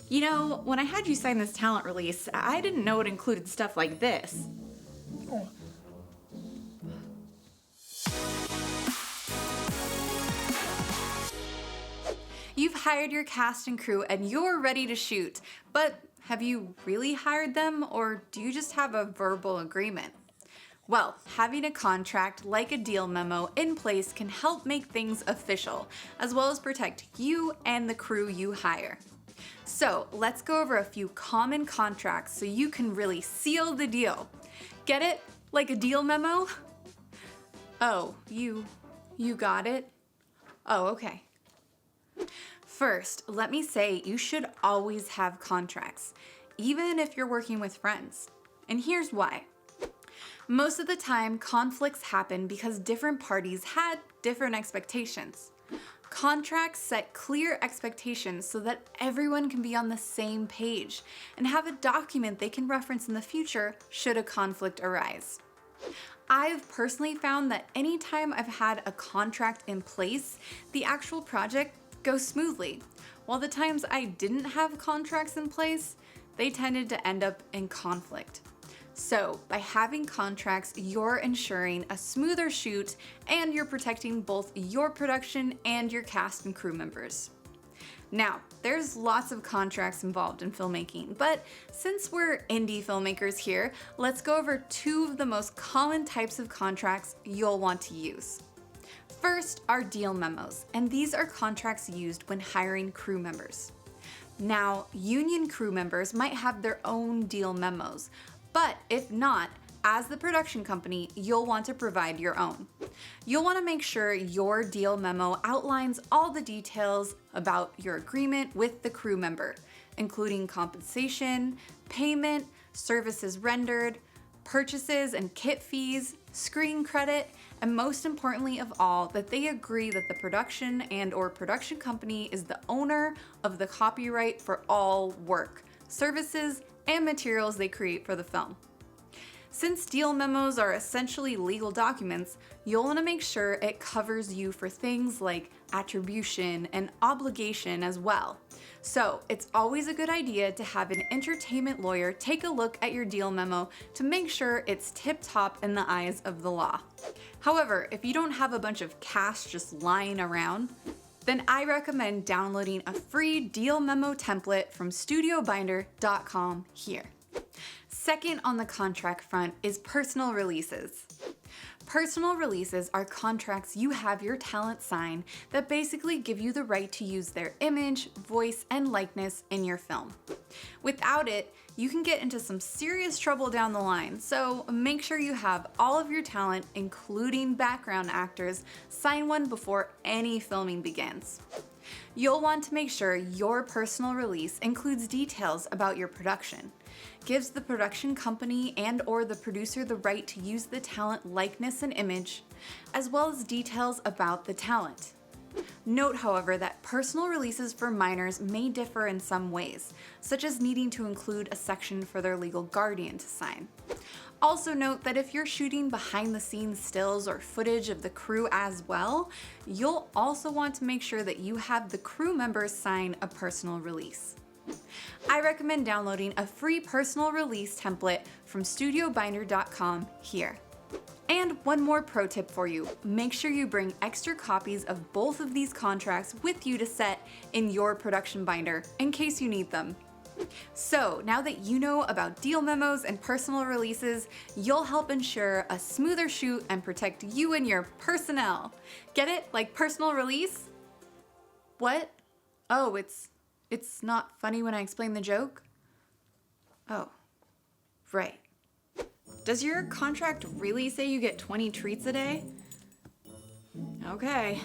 You know, when I had you sign this talent release, I didn't know it included stuff like this. Oh, You've hired your cast and crew and you're ready to shoot, but have you really hired them, or do you just have a verbal agreement? Well, having a contract like a deal memo in place can help make things official, as well as protect you and the crew you hire. So let's go over a few common contracts so you can really seal the deal. Get it? Like a deal memo? Oh, you got it? Oh, okay. First, let me say you should always have contracts, even if you're working with friends. And here's why. Most of the time, conflicts happen because different parties had different expectations. Contracts set clear expectations so that everyone can be on the same page and have a document they can reference in the future should a conflict arise. I've personally found that anytime I've had a contract in place, the actual project goes smoothly, while the times I didn't have contracts in place, they tended to end up in conflict. So, by having contracts, you're ensuring a smoother shoot and you're protecting both your production and your cast and crew members. Now, there's lots of contracts involved in filmmaking, but since we're indie filmmakers here, let's go over two of the most common types of contracts you'll want to use. First are deal memos, and these are contracts used when hiring crew members. Now, union crew members might have their own deal memos, but if not, as the production company, you'll want to provide your own. You'll want to make sure your deal memo outlines all the details about your agreement with the crew member, including compensation, payment, services rendered, purchases and kit fees, screen credit, and most importantly of all, that they agree that the production and/or production company is the owner of the copyright for all work, services, and materials they create for the film. Since deal memos are essentially legal documents, you'll want to make sure it covers you for things like attribution and obligation as well. So it's always a good idea to have an entertainment lawyer take a look at your deal memo to make sure it's tip-top in the eyes of the law. However, if you don't have a bunch of cash just lying around, then I recommend downloading a free deal memo template from studiobinder.com here. Second on the contract front is personal releases. Personal releases are contracts you have your talent sign that basically give you the right to use their image, voice, and likeness in your film. Without it, you can get into some serious trouble down the line, so make sure you have all of your talent, including background actors, sign one before any filming begins. You'll want to make sure your personal release includes details about your production, gives the production company and/or the producer the right to use the talent likeness and image, as well as details about the talent. Note, however, that personal releases for minors may differ in some ways, such as needing to include a section for their legal guardian to sign. Also note that if you're shooting behind the scenes stills or footage of the crew as well, you'll also want to make sure that you have the crew members sign a personal release. I recommend downloading a free personal release template from studiobinder.com here. And one more pro tip for you, make sure you bring extra copies of both of these contracts with you to set in your production binder in case you need them. So now that you know about deal memos and personal releases, you'll help ensure a smoother shoot and protect you and your personnel. Get it? Like personal release? What? Oh, it's not funny when I explain the joke? Oh, right. Does your contract really say you get 20 treats a day? Okay,